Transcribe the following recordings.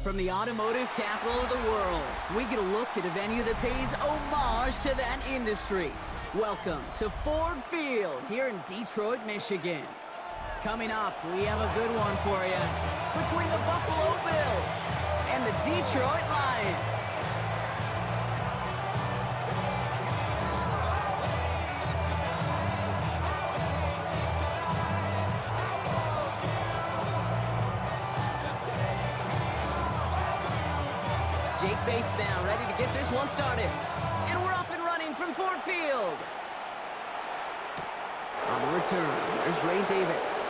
From the automotive capital of the world, we get a look at a venue that pays homage to that industry. Welcome to Ford Field here in Detroit, Michigan. Coming up, we have a good one for you between the Buffalo Bills and the Detroit Lions. Jake Bates now, ready to get this one started. And we're off and running from Ford Field. On the return, there's Ray Davis.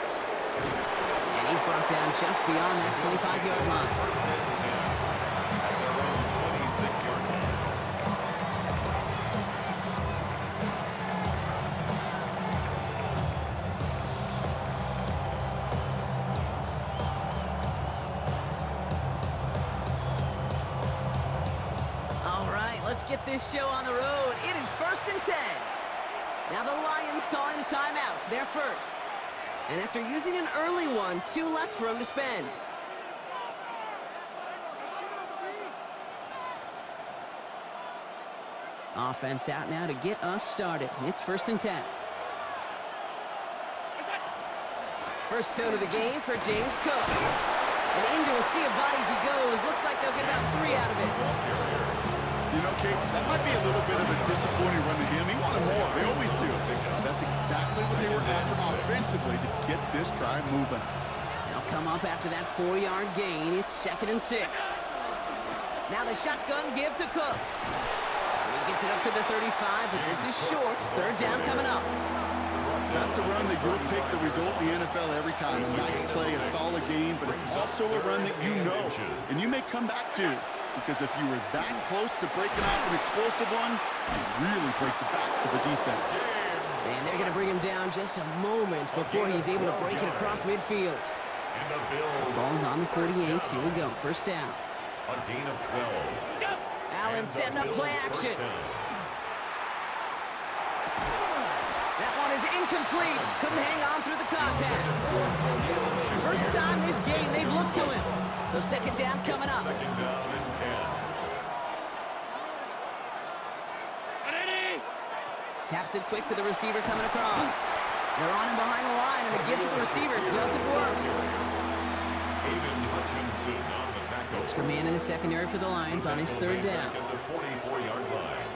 And he's brought down just beyond that 25-yard line. Let's get this show on the road. It is 1st and 10. Now the Lions calling a timeout. They're first. And after using an early one, 2 left for him to spend. Offense out now to get us started. It's 1st and 10. First tone of the game for James Cook. And into a sea of bodies he goes. Looks like they'll get about 3 out of it. You know, Kate, that might be a little bit of a disappointing run to him. He wanted more. They always do. That's exactly what they were after offensively to get this drive moving. They'll come up after that 4-yard gain. It's 2nd and 6. Now the shotgun give to Cook. He gets it up to the 35, but this is short. 3rd down coming up. That's a run that you'll take the result in the NFL every time. A nice play, a solid game, but it's also a run that you know, and you may come back to. Because if you were that close to breaking off an explosive one, you really break the backs of the defense. And they're going to bring him down just a moment before he's able to break it across midfield. The ball's on the 48. Here we go. 1st down. A gain of 12. Allen setting up play action. That one is incomplete. Couldn't hang on through the contact. First time this game they've looked to him. So 2nd down coming up. 2nd down and 10. Taps it quick to the receiver coming across. They're on him behind the line, and the give to the receiver doesn't work. Aiden Hutchinson on the tackle. Extra man in the secondary for the Lions on his 3rd down. 44-yard line.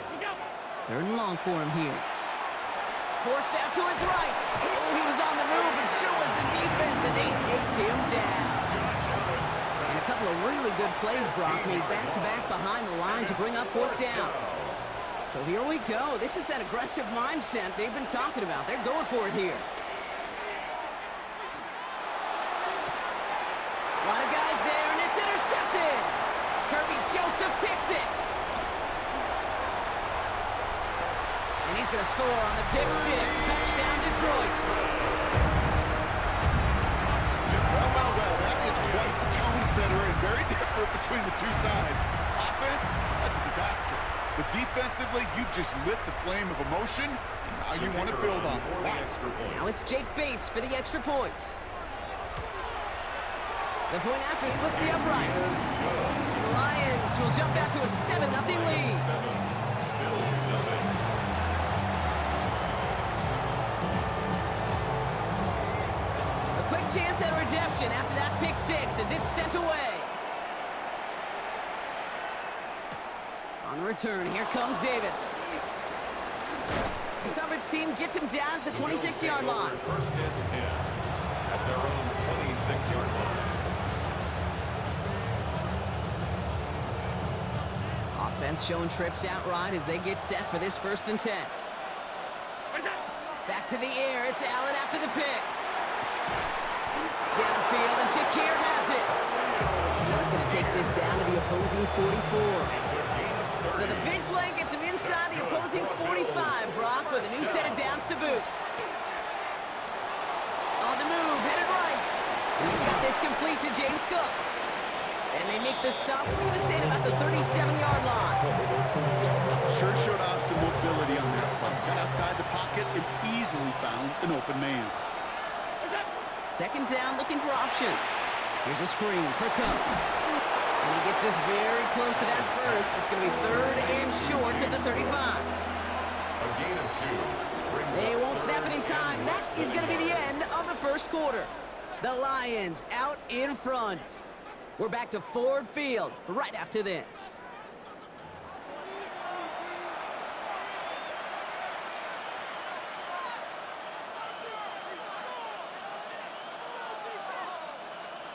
3rd and long for him here. Forced out to his right. Oh, he was on the move, and so was the defense, and they take him down. And a couple of really good plays, Brock, made back-to-back behind the line to bring up 4th down. So here we go. This is that aggressive mindset they've been talking about. They're going for it here. A lot of guys there, and it's intercepted. Kirby Joseph picks it. And he's going to score on the pick 6. Touchdown, Detroit. Well, that is quite the tone setter and very different between the two sides. Offense, that's a disaster. But defensively, you've just lit the flame of emotion, and now you want to build on it. Now it's Jake Bates for the extra point. The point after splits the upright. The Lions will jump out to a 7-0 lead. A quick chance at redemption after that pick 6 as it's sent away. On the return, here comes Davis. The coverage team gets him down at the 26-yard line. 1st and 10 at their own 26-yard line. Offense showing trips out right as they get set for this 1st and 10. Back to the air, it's Allen after the pick. Downfield, and Shakir has it. He's going to take this down to the opposing 44. So the big play gets him inside the opposing 45, Brock, with a new set of downs to boot. On the move, headed right. He's got this complete to James Cook. And they make the stop, we're going to say at about the 37-yard line. Sure showed off some mobility on that play. Got outside the pocket and easily found an open man. Second down, looking for options. Here's a screen for Cook. And he gets this very close to that first. It's going to be third and short at the 35. A gain of 2. They won't snap it in time. That is going to be the end of the first quarter. The Lions out in front. We're back to Ford Field right after this.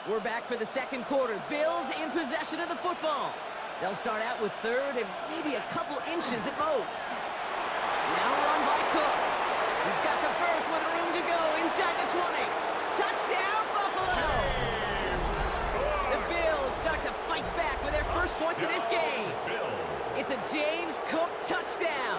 We're back for the second quarter. Bills in possession of the football. They'll start out with third and maybe a couple inches at most. Now run by Cook. He's got the first with room to go inside the 20. Touchdown, Buffalo! The Bills start to fight back with their first points of this game. It's a James Cook touchdown.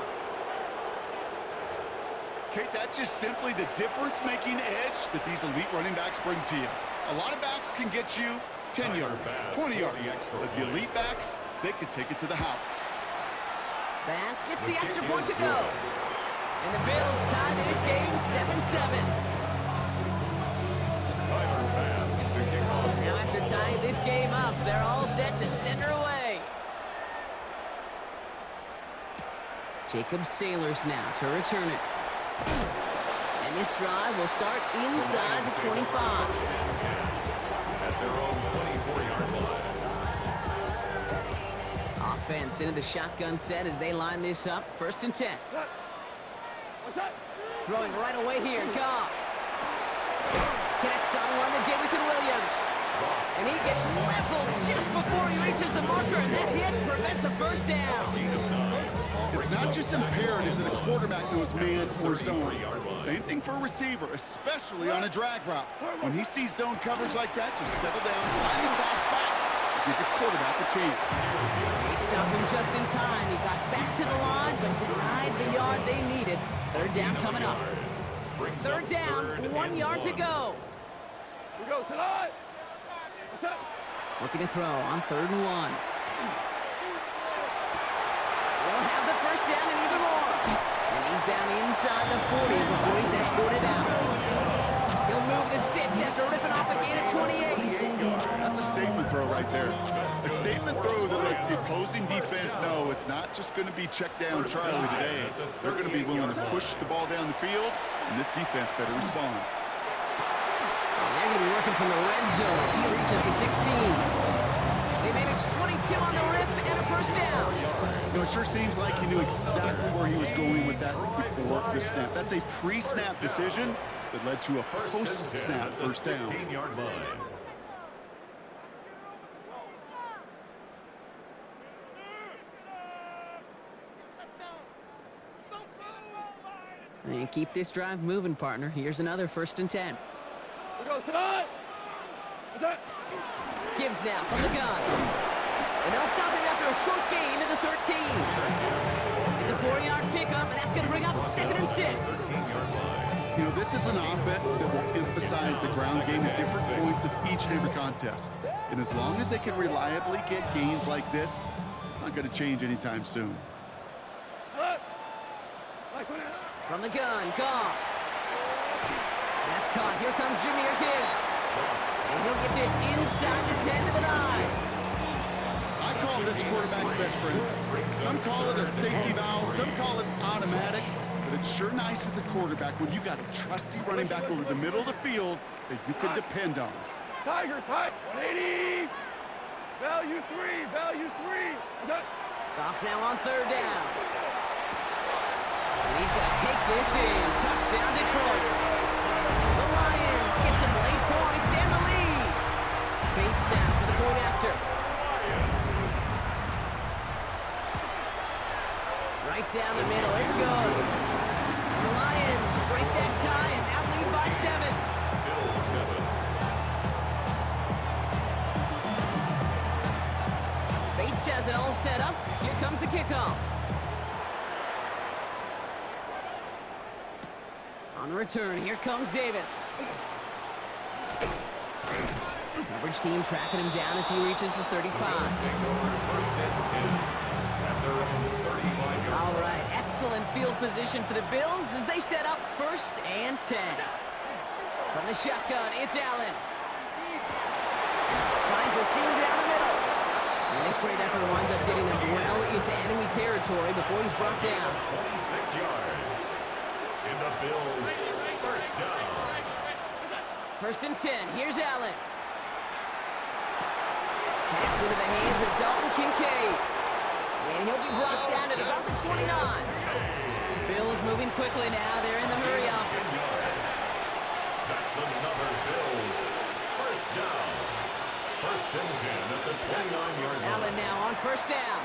Kate, that's just simply the difference-making edge that these elite running backs bring to you. A lot of backs can get you 10 yards, 20 yards. But the elite backs, they could take it to the house. Bass gets the extra point to go. And the Bills tie this game 7-7. Now after tying this game up, they're all set to send her away. Jacob Sailors now to return it. And this drive will start inside the 25. At their own 24-yard line. Offense into the shotgun set as they line this up. First and 10. Throwing right away here, Goff. Connects on one to Jamison Williams. And he gets leveled just before he reaches the marker, and that hit prevents a first down. It's not just imperative that a quarterback knows man or zone. Same thing for a receiver, especially on a drag route. When he sees zone coverage like that, just settle down, find a soft spot, and give your quarterback a chance. They stopped him just in time. He got back to the line, but denied the yard they needed. Third down coming up. Third down, 1 yard to go. We go tonight. Looking to throw on 3rd and 1. We'll have the first down and even more. And he's down inside the 40 before he's escorted out. He'll move the sticks after ripping off a gain of 28. That's a statement throw right there. A statement throw that lets the opposing defense know it's not just going to be check down Charlie today. They're going to be willing to push the ball down the field, and this defense better respond. And they're going to be working from the red zone as he reaches the 16. They managed 22 on the rip and a first down. You know, it sure seems like he knew exactly where he was going with that before the snap. That's a pre-snap decision that led to a post-snap first down. 16-yard line. And keep this drive moving, partner. Here's another 1st and 10. We go tonight. Gibbs now from the gun. And they'll stop him after a short gain to the 13. It's a 4-yard pickup, and that's going to bring up 2nd and 6. You know, this is an offense that will emphasize the ground game at different points of each and every contest. And as long as they can reliably get gains like this, it's not going to change anytime soon. From the gun, Goff. That's caught. Here comes Jahmyr Gibbs. And he'll get this inside the 10 to the 9. I call this quarterback's best friend. Some call it a safety valve, some call it automatic, but it's sure nice as a quarterback when you got a trusty running back over the middle of the field that you can depend on. Tiger, tight. 180. Value 3, value 3. Goff now on 3rd down. And he's going to take this in. Touchdown, Detroit. The Lions get some late points and the lead. Bates snap for the point after. Right down the middle. It's good. And the Lions break that tie and now lead by 7. Bates has it all set up. Here comes the kickoff. On the return, here comes Davis. Coverage team tracking him down as he reaches the 35. All right, excellent field position for the Bills as they set up 1st and 10. From the shotgun, it's Allen. Finds a seam down the middle. And this great effort winds up getting him well into enemy territory before he's brought down. 26 yards. In the Bills' first down. First and 10. Here's Allen. Pass into the hands of Dalton Kincaid. And he'll be brought down at about the 29. Bills moving quickly now. They're in the hurry up. That's another Bills first down. First and 10 at the 29-yard line. Allen now on first down.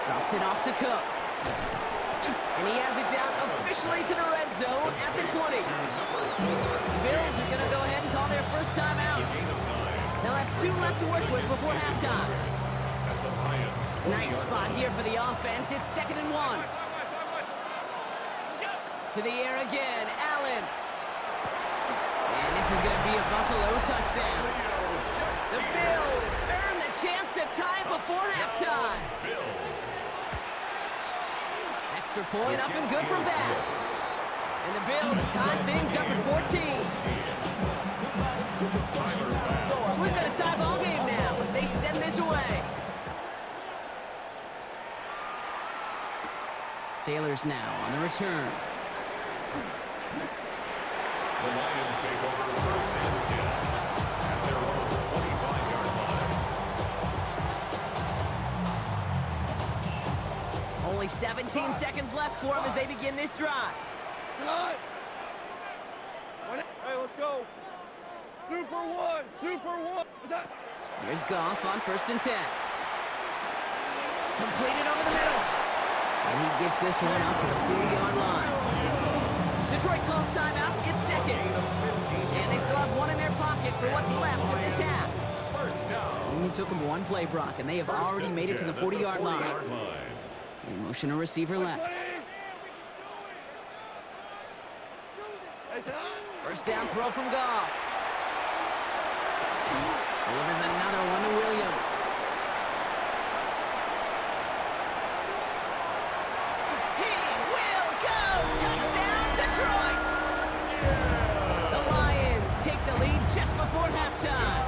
Drops it off to Cook. And he has it down officially to the red zone at the 20. Bills are going to go ahead and call their first time out. They'll have 2 left to work with before halftime. Nice spot here for the offense. It's 2nd and 1. To the air again, Allen. And this is going to be a Buffalo touchdown. The Bills earn the chance to tie before halftime. Extra point up and good from Bass. And the Bills tie things up at 14. So we've got a tie ball game now as they send this away. Sailors now on the return. The Lions take over first and 10 at their own 25-yard line. Only 17 seconds left for them as they begin this drive. Tonight. Hey, let's go. Super one. Super one. What's that? Here's Goff on first and 10. Completed over the middle. And he gets this one out to the 40-yard line. Detroit calls timeout. It's 2nd. And they still have 1 in their pocket for what's left of this half. First down. Only took them 1 play, Brock, and they have already made it to the 40-yard line. They motion a receiver left. First down throw from Goff. Delivers another one to Williams. He will go! Touchdown, Detroit! The Lions take the lead just before halftime.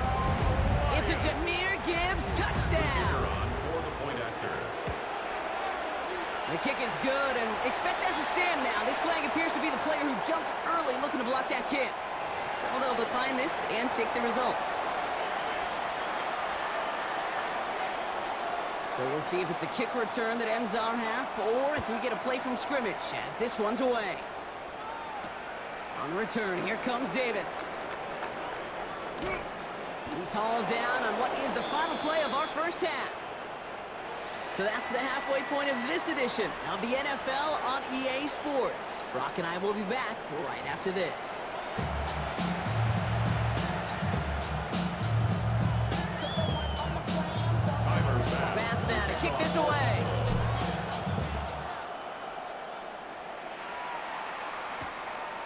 It's a Jahmyr Gibbs touchdown. The kick is good, and expect that to stand now. This flag appears to be the player who jumps early looking to block that kick. So they'll decline this and take the result. So we'll see if it's a kick return that ends our half, or if we get a play from scrimmage, as this one's away. On the return, here comes Davis. He's hauled down on what is the final play of our first half. So that's the halfway point of this edition of the NFL on EA Sports. Brock and I will be back right after this. Bass now to kick this away.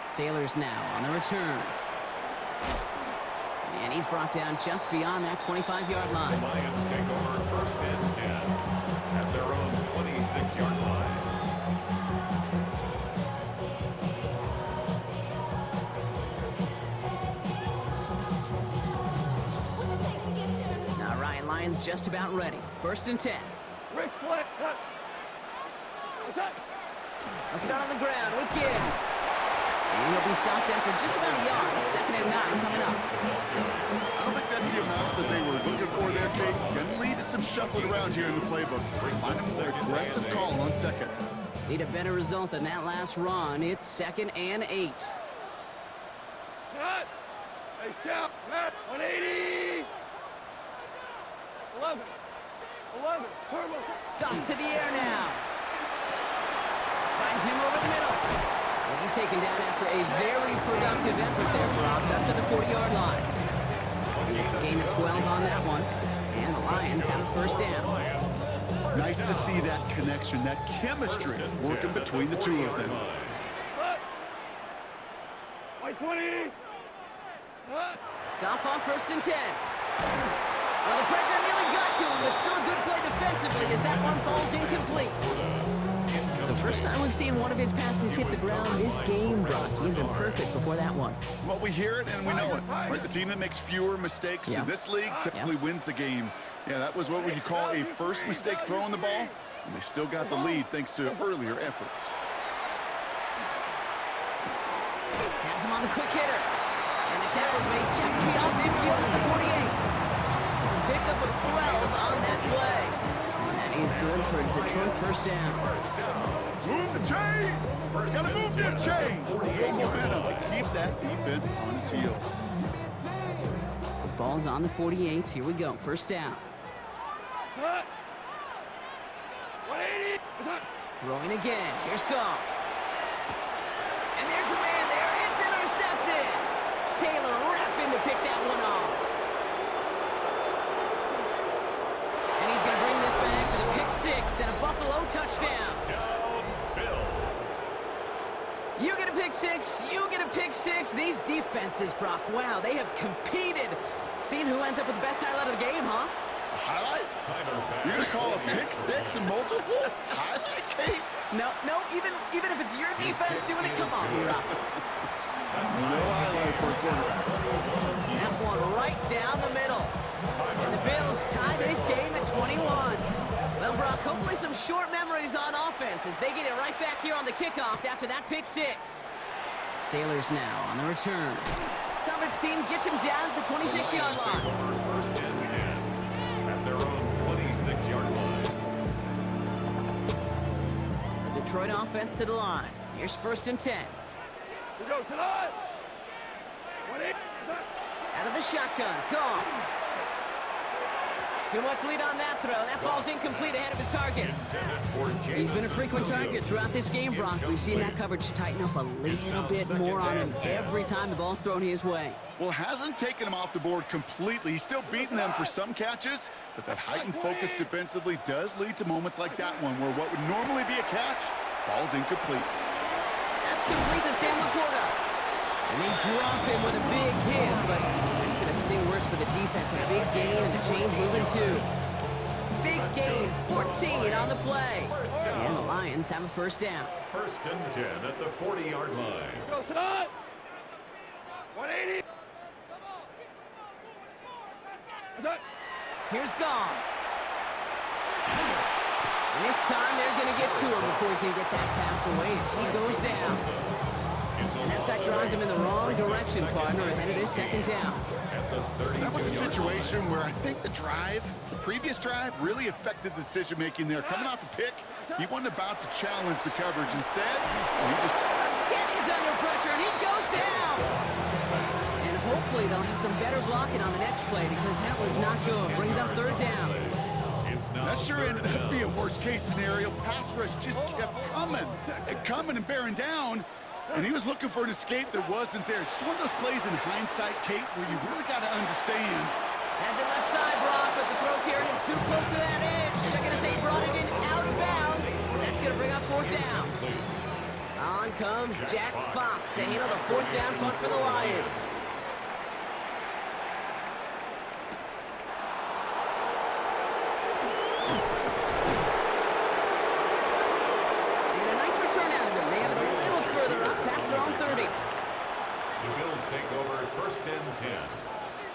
Sailors now on the return. And he's brought down just beyond that 25-yard line. The Lions take over first and 10 at their own 26-yard line. All right, Lions just about ready. First and 10. Rick Fleck. What's that? Let's start on the ground with Gibbs. And he'll be stopped after just about a yard. 2nd and 9 coming up. I don't think that's the amount that they were looking for there, Kate. Going to lead to some shuffling around here in the playbook. Find a more aggressive call on 2nd. Need a better result than that last run. It's 2nd and 8. Cut. Hey, shout. Cut. 180. 11. 11. Turbo. Off to the air now. Finds him over the middle. Well, he's taken down after a very productive effort there, Brock, up to the 40-yard line. It's a gain of 12 on that one. And the Lions have a first down. Nice to see that connection, that chemistry working between the two of them. White 20. Goff on first and 10. Well, the pressure nearly got to him, but still a good play defensively as that one falls incomplete. So So first time we've seen one of his passes hit the ground this game, Brock. He'd been perfect before that one. Well, we hear it and we know it. Right? The team that makes fewer mistakes in this league typically wins the game. Yeah, that was what we could call a first mistake throwing the ball, and they still got the lead thanks to earlier efforts. Has him on the quick hitter. And the tackle's made just beyond midfield at the 48. Pickup of 12 on that play. And that is good for Detroit first down. Move the chain! Gotta move that chain! Build momentum to keep that defense on its heels. The ball's on the 48. Here we go. First down. Throwing again. Here's Goff. And there's a man there. It's intercepted. Taylor rapping to pick that one off. And he's going to bring this back for the pick six and a Buffalo touchdown. You get a pick six. You get a pick six. These defenses, Brock, wow, they have competed. Seeing who ends up with the best highlight of the game, huh? Highlight? You're going to call a pick six and multiple? Highlight, Kate? No, even if it's your defense doing it, come on, Brock. No highlight for a quarterback. That one right down the middle. And the Bills tie this game at 21. Well, Brock, hopefully some short memories on offense as they get it right back here on the kickoff after that pick six. Sailors now on the return. Coverage team gets him down at the 26-yard line. First and 10 at their own 26-yard line. The Detroit offense to the line. Here's first and 10. We go tonight. Out of the shotgun, Goff. Too much lead on that throw. That ball's incomplete ahead of his target. He's been a frequent target throughout this game, Brock. We've seen that coverage tighten up a little bit more on him every time the ball's thrown his way. Well, hasn't taken him off the board completely. He's still beating them for some catches, but that heightened focus defensively does lead to moments like that one where what would normally be a catch falls incomplete. That's complete to Sam Laporta. And they drop him with a big hit, but it's going to sting worse for the defense. A big gain, and the chain's moving too. Big gain, 14 on the play. And the Lions have a first down. First and 10 at the 40-yard line. Go tonight. 180. Here's Goff. And this time they're going to get to him before he can get that pass away as he goes down. And that sack drives him in the wrong direction, partner, ahead of this second down. That was a situation where I think the previous drive, really affected the decision-making there. Coming off a pick, he wasn't about to challenge the coverage. Instead, he just... Again, he's under pressure, and he goes down. And hopefully they'll have some better blocking on the next play because that was not good. Brings up third down. That sure ended up being a worst-case scenario. Pass rush just kept coming and bearing down. And he was looking for an escape that wasn't there. Just one of those plays in hindsight, Kate, where you really got to understand. Has it left side, Brock, but the throw carried him too close to that edge. They're going to say he brought it in out of bounds. That's going to bring up fourth down. On comes Jack Fox to handle the fourth down punt for the Lions.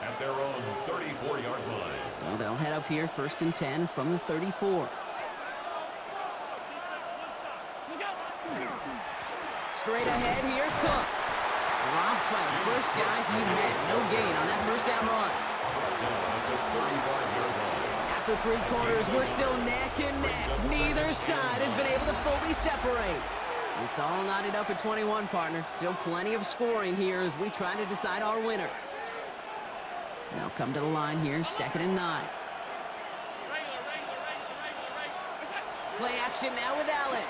At their own 34-yard line. So they'll head up here first and 10 from the 34. Straight ahead, here's Cook. Dropped by the first guy he met. No gain on that first down run. After three quarters, we're still neck and neck. Neither side has been able to fully separate. It's all knotted up at 21, partner. Still plenty of scoring here as we try to decide our winner. Now come to the line here, second and 9. Play action now with Allen.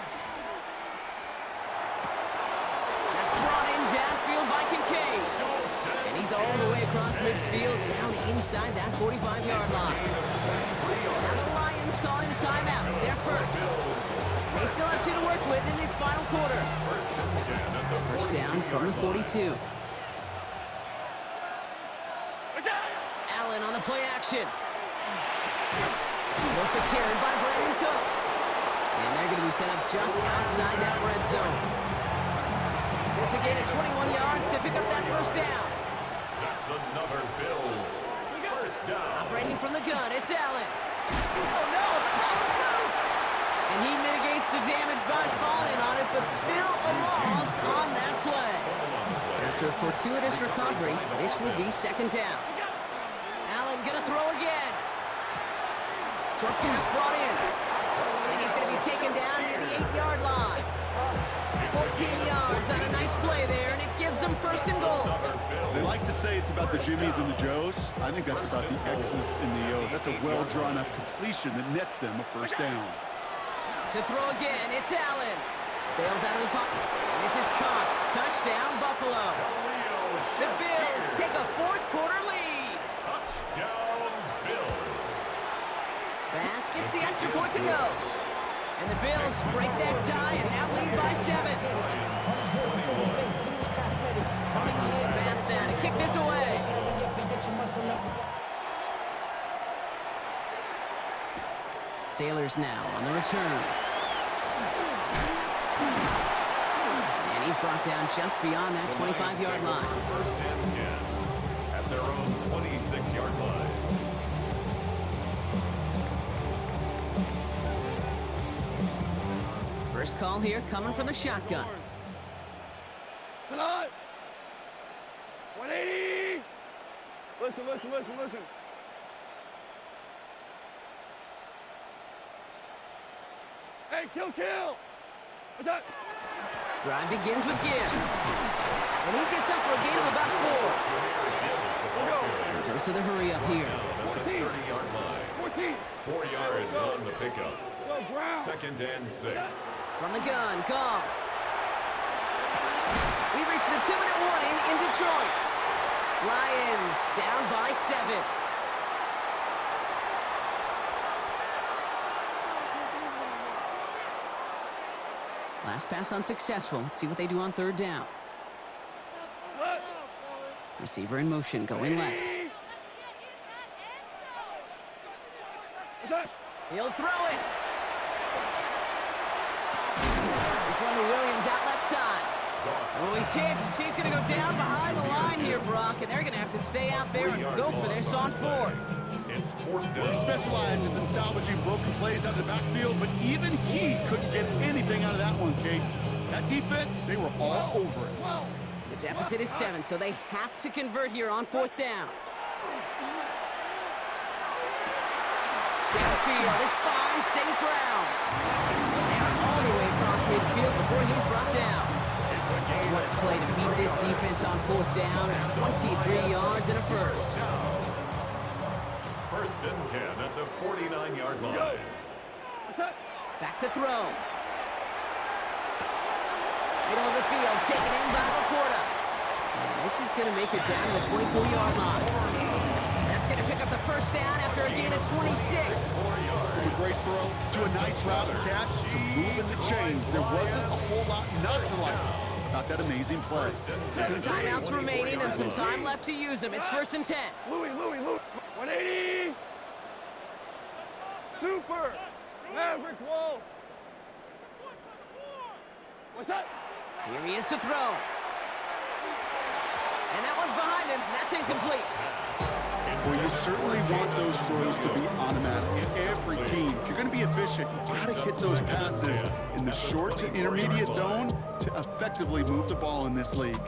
That's brought in downfield by Kincaid. And he's all the way across midfield, down inside that 45-yard line. Now the Lions calling a timeout. It's their first. They still have 2 to work with in this final quarter. First down from the 42. Allen on the play action. Well secured by Brandon Cooks. And they're going to be set up just outside that red zone. It's a gain of 21 yards to pick up that first down. That's another Bills first down. Operating from the gun, it's Allen. Oh no, the ball is loose. And he mitigates the damage by falling on it, but still a loss on that play. After a fortuitous recovery, this will be second down. Allen gonna throw again. Short pass brought in. And he's gonna be taken down near the 8-yard line. 14 yards on a nice play there, and it gives them first and goal. They like to say it's about the Jimmies and the Joes. I think that's about the X's and the O's. That's a well-drawn-up completion that nets them a first down. To throw again, it's Allen. Bails out of the pocket. And this is Cox. Touchdown, Buffalo. The Bills take a fourth-quarter lead. Touchdown, Bills. Bass gets the extra point to go. And the Bills break that tie and now lead by 7. Bass now to kick this away. Sailors now on the return. And he's brought down just beyond that 25-yard line. First and 10 at their own 26-yard line. First call here coming from the shotgun. Tonight. 180. Listen. Hey, kill. What's that? Drive begins with Gibbs. And he gets up for a gain of about 4. Dose of the hurry up here. 30-yard line. 14. 4 yards on the pickup. Go, Brown. Second and 6. From the gun, Goff. We reach the 2-minute warning in Detroit. Lions down by 7. Last pass unsuccessful. Let's see what they do on third down. Receiver in motion, going left. What's that? He'll throw it. This one to Williams out left side. Oh, he's hit. He's going to go down behind the line here, Brock, and they're going to have to stay out there and go for this on 4th. It's 4th down. He specializes in salvaging broken plays out of the backfield, but even he couldn't get anything out of that one, Kate. That defense, they were all over it. The deficit is 7, so they have to convert here on 4th down. Downfield is fine, St. Brown. And they are all the way across midfield before he's brought down. What a play to beat this defense on 4th down. 23 yards and a first. First and 10 at the 49-yard line. What's that? Back to throw. Middle of the field, taken in by Laporta. And this is going to make it down to the 24-yard line. That's going to pick up the first down after a gain of 26. From a great throw to a nice route and catch to move in the chains. There wasn't a whole lot not to like about that amazing play. 2 timeouts remaining and some time left to use them. It's first and 10. Louis. 180. Super. Maverick Wolf. What's that? Here he is to throw. And that one's behind him. That's incomplete. Well, you certainly want those throws to be automatic. Every team, if you're going to be efficient, you got to hit those passes in the short to intermediate zone to effectively move the ball in this league.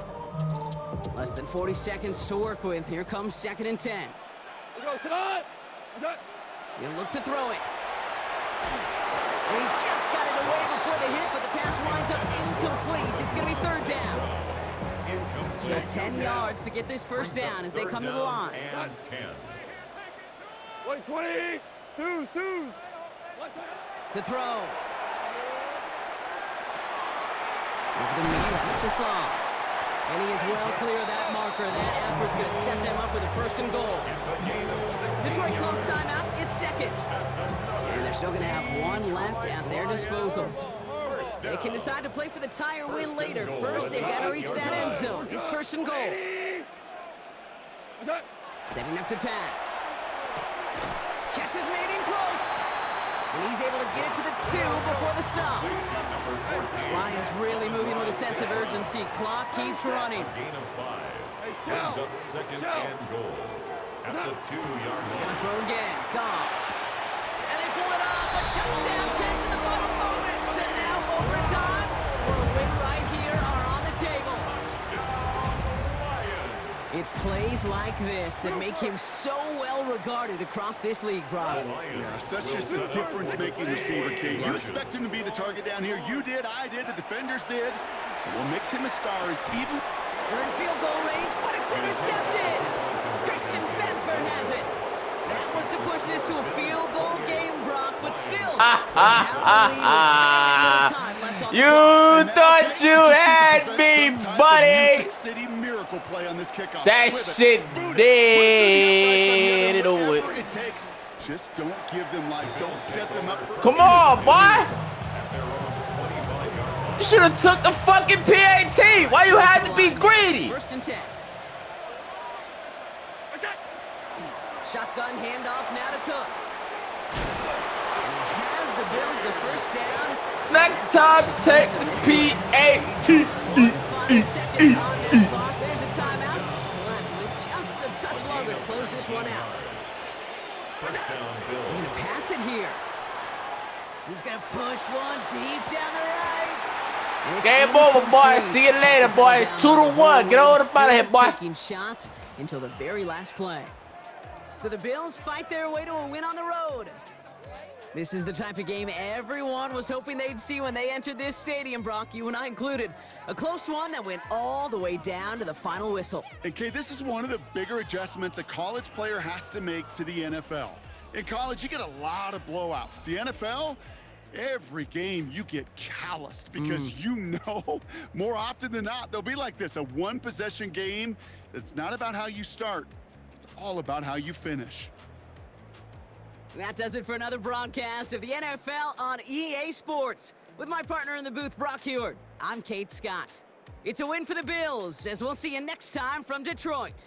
Less than 40 seconds to work with. Here comes second and 10. Let's go, tonight. What's that? He'll look to throw it. And he just got it away before the hit, but the pass winds up incomplete. It's going to be third down. So 10 yards to get this first down as they come to the line. And 10. 120. Twos. To throw. Over the middle, that's to Slaw. And he is well clear of that marker. That effort's going to set them up with a first and goal. Detroit calls timeout. It's second. And they're still going to have one left at their disposal. They can decide to play for the tie or win later. First, they've got to reach that end zone. It's first and goal. Setting up to pass. Catch is made in close. And he's able to get it to the 2 before the stop. Lions really moving with a sense of urgency. Clock keeps running. Gain of 5. Brings up second and goal at the 2-yard line. Gonna throw again. Goff. And they pull it off. A touchdown catch in the final moments. And now overtime, or a win right here are on the table. It's plays like this that make him so well regarded across this league, Brock. Yeah, such just a difference-making receiver, Kate. You expect him to be the target down here. You did, I did, the defenders did. What makes him a star is even... They're in field goal range, but it's intercepted. Christian Bedford has it. That was to push this to a field goal game, Brock, but still. You thought you had me, buddy. City miracle play on this kickoff. That shit did it takes. Just don't give them life. Don't set them up for... Come on, boy. You should have took the fucking PAT. Why you had to be greedy? First and 10. Shotgun handoff now to Cook. And he has the Bills the first down. Next time, take the PAT. Seconds on this clock. There's a timeout. We'll have to wait just a touch longer to close this one out. First down, Bill. He's gonna pass it here. He's gonna push one deep down the right. Game over, boy. See you later, boy. 2-1. Get on up out of here, boy. Taking shots until the very last play. So the Bills fight their way to a win on the road. This is the type of game everyone was hoping they'd see when they entered this stadium, Brock, you and I included. A close one that went all the way down to the final whistle. And Kay, this is one of the bigger adjustments a college player has to make to the NFL. In college, you get a lot of blowouts. The NFL, every game you get calloused because you know more often than not they'll be like this, a one-possession game. It's not about how you start. It's all about how you finish. That does it for another broadcast of the NFL on EA Sports. With my partner in the booth, Brock Heward, I'm Kate Scott. It's a win for the Bills, as we'll see you next time from Detroit.